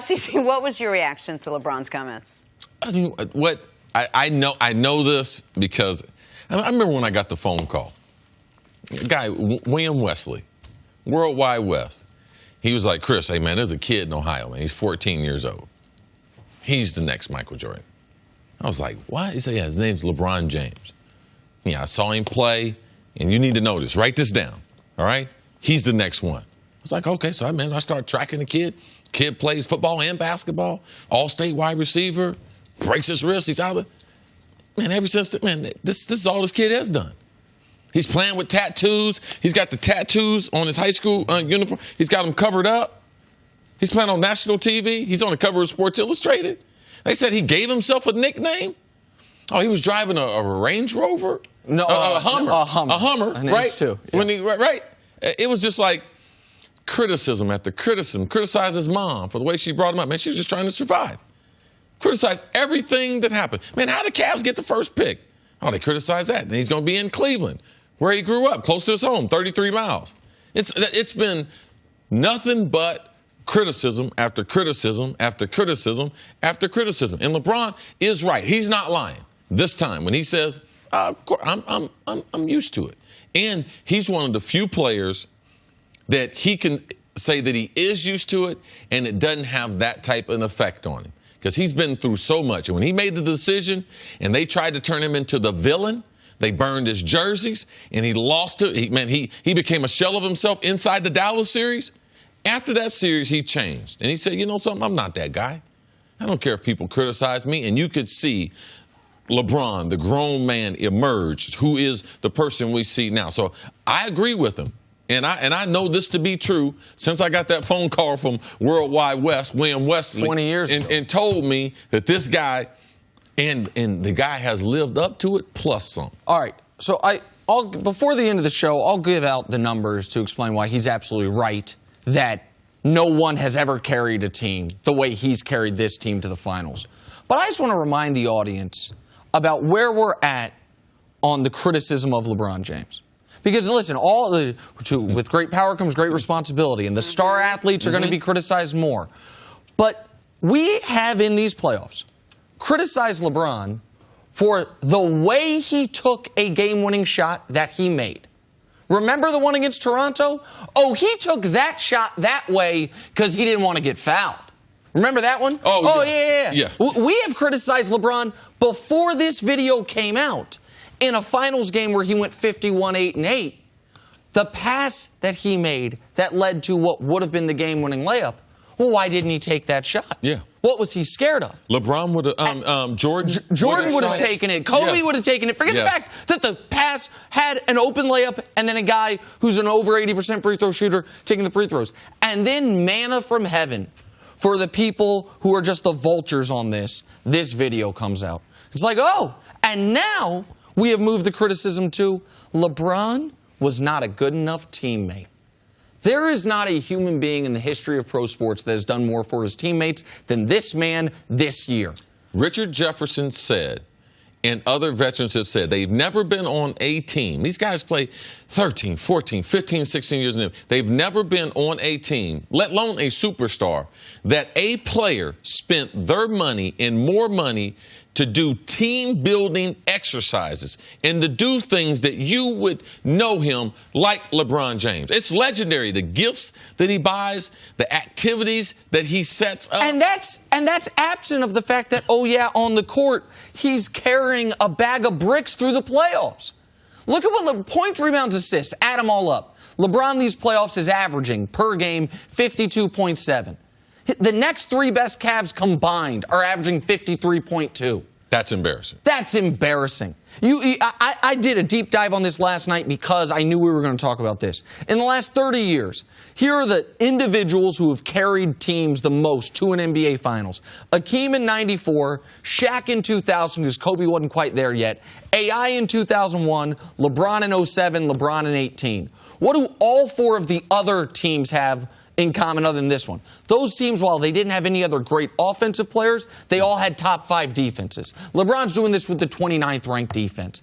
CeCe, what was your reaction to LeBron's comments? I know this because I remember when I got the phone call. A guy, William Wesley, Worldwide West. He was like, Chris, hey, man, there's a kid in Ohio, man. He's 14 years old. He's the next Michael Jordan. I was like, what? He said, yeah, his name's LeBron James. Yeah, I saw him play, and you need to know this. Write this down, all right? He's the next one. I was like, okay, so I start tracking the kid. Kid plays football and basketball, all-state wide receiver, breaks his wrist, he's out of it. Man, ever since, this is all this kid has done. He's playing with tattoos. He's got the tattoos on his high school uniform. He's got them covered up. He's playing on national TV. He's on the cover of Sports Illustrated. They said he gave himself a nickname. Oh, he was driving a Range Rover? No, a Hummer. A Hummer. A Hummer, right? Too. Yeah. Right. It was just like criticism after criticism. Criticized his mom for the way she brought him up. Man, she was just trying to survive. Criticized everything that happened. Man, how did the Cavs get the first pick? Oh, they criticized that. And he's going to be in Cleveland, where he grew up, close to his home, 33 miles. It's been nothing but criticism after criticism after criticism after criticism. And LeBron is right. He's not lying this time when he says, of course, I'm used to it. And he's one of the few players that he can say that he is used to it and it doesn't have that type of an effect on him. Because he's been through so much. And when he made the decision and they tried to turn him into the villain, they burned his jerseys and he lost it. He became a shell of himself inside the Dallas series. After that series, he changed. And he said, you know something, I'm not that guy. I don't care if people criticize me. And you could see LeBron, the grown man, emerge, who is the person we see now. So I agree with him. And I know this to be true since I got that phone call from Worldwide West, William Wesley. 20 years ago. And told me that this guy, and the guy has lived up to it plus some. All right. So before the end of the show, I'll give out the numbers to explain why he's absolutely right that no one has ever carried a team the way he's carried this team to the finals. But I just want to remind the audience about where we're at on the criticism of LeBron James. Because, listen, with great power comes great responsibility, and the star athletes are going to be criticized more. But we have, in these playoffs, criticized LeBron for the way he took a game-winning shot that he made. Remember the one against Toronto? Oh, he took that shot that way because he didn't want to get fouled. Remember that one? Oh yeah. We have criticized LeBron before this video came out. In a finals game where he went 51-8-8, the pass that he made that led to what would have been the game-winning layup, well, why didn't he take that shot? Yeah. What was he scared of? LeBron would have, Jordan would have taken it. Kobe would have taken it. Forget the fact that the pass had an open layup and then a guy who's an over 80% free throw shooter taking the free throws. And then manna from heaven for the people who are just the vultures on this video comes out. It's like, oh, and now we have moved the criticism to LeBron was not a good enough teammate. There is not a human being in the history of pro sports that has done more for his teammates than this man this year. Richard Jefferson said, and other veterans have said, they've never been on a team. These guys play 13, 14, 15, 16 years in. They've never been on a team, let alone a superstar, that a player spent their money and more money to do team-building exercises and to do things that you would know him like LeBron James. It's legendary, the gifts that he buys, the activities that he sets up. And that's absent of the fact that, oh, yeah, on the court, he's carrying a bag of bricks through the playoffs. Look at what points, rebounds, assists, add them all up. LeBron these playoffs is averaging per game 52.7. The next three best Cavs combined are averaging 53.2. That's embarrassing. That's embarrassing. I did a deep dive on this last night because I knew we were going to talk about this. In the last 30 years, here are the individuals who have carried teams the most to an NBA Finals. Akeem in 94, Shaq in 2000, because Kobe wasn't quite there yet, AI in 2001, LeBron in 07, LeBron in 18. What do all four of the other teams have in common other than this one. Those teams, while they didn't have any other great offensive players, they all had top 5 defenses. LeBron's doing this with the 29th ranked defense.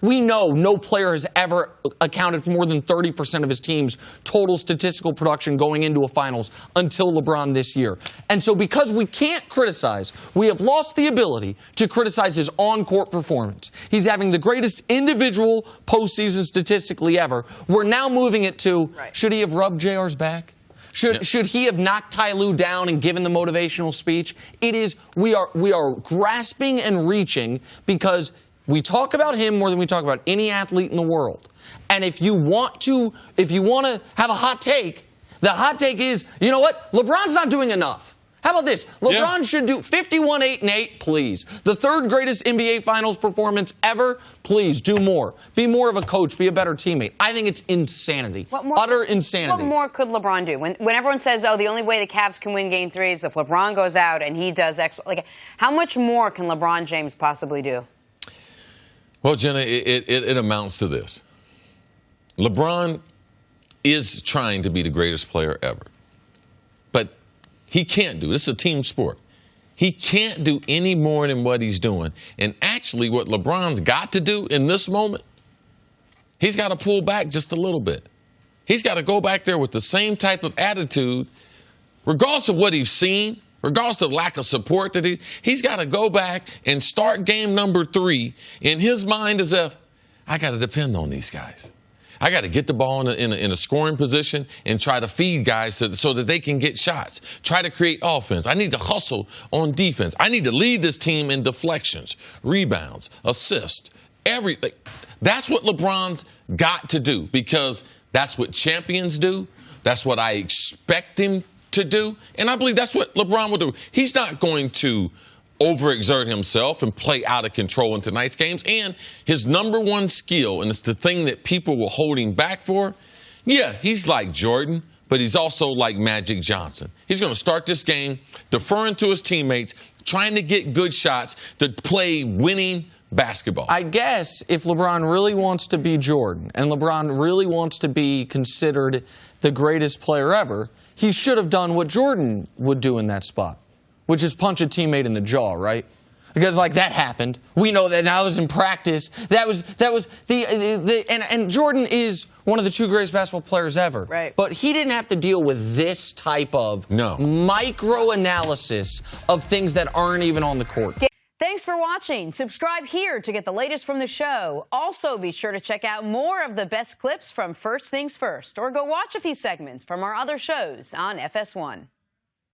We know no player has ever accounted for more than 30% of his team's total statistical production going into a finals until LeBron this year. And so because we can't criticize, we have lost the ability to criticize his on-court performance. He's having the greatest individual postseason statistically ever. We're now moving it to, should he have rubbed JR's back? Should he have knocked Ty Lue down and given the motivational speech? It is, we are grasping and reaching because we talk about him more than we talk about any athlete in the world. And if you want to have a hot take, the hot take is, you know what? LeBron's not doing enough. How about this? LeBron should do 51-8-8, please. The 3rd greatest NBA Finals performance ever. Please do more. Be more of a coach. Be a better teammate. I think it's insanity. Utter insanity. What more could LeBron do? When everyone says, oh, the only way the Cavs can win Game 3 is if LeBron goes out and he does X. Like, how much more can LeBron James possibly do? Well, Jenna, it amounts to this. LeBron is trying to be the greatest player ever. But he can't do. This is a team sport. He can't do any more than what he's doing. And actually, what LeBron's got to do in this moment, he's got to pull back just a little bit. He's got to go back there with the same type of attitude, regardless of what he's seen, regardless of lack of support that he's got to go back and start game number 3 in his mind as if, I got to depend on these guys. I got to get the ball in a scoring position and try to feed guys so that they can get shots. Try to create offense. I need to hustle on defense. I need to lead this team in deflections, rebounds, assists, everything. That's what LeBron's got to do because that's what champions do. That's what I expect him to do. And I believe that's what LeBron will do. He's not going to overexert himself and play out of control in tonight's games. And his number one skill, and it's the thing that people were holding back for, he's like Jordan, but he's also like Magic Johnson. He's going to start this game deferring to his teammates, trying to get good shots to play winning basketball. I guess if LeBron really wants to be Jordan and LeBron really wants to be considered the greatest player ever, he should have done what Jordan would do in that spot, which is punch a teammate in the jaw, right? Because like that happened. We know that now. It was in practice. That was and Jordan is one of the 2 greatest basketball players ever. Right. But he didn't have to deal with this type of micro-analysis of things that aren't even on the court. Thanks for watching. Subscribe here to get the latest from the show. Also, be sure to check out more of the best clips from First Things First, or go watch a few segments from our other shows on FS1.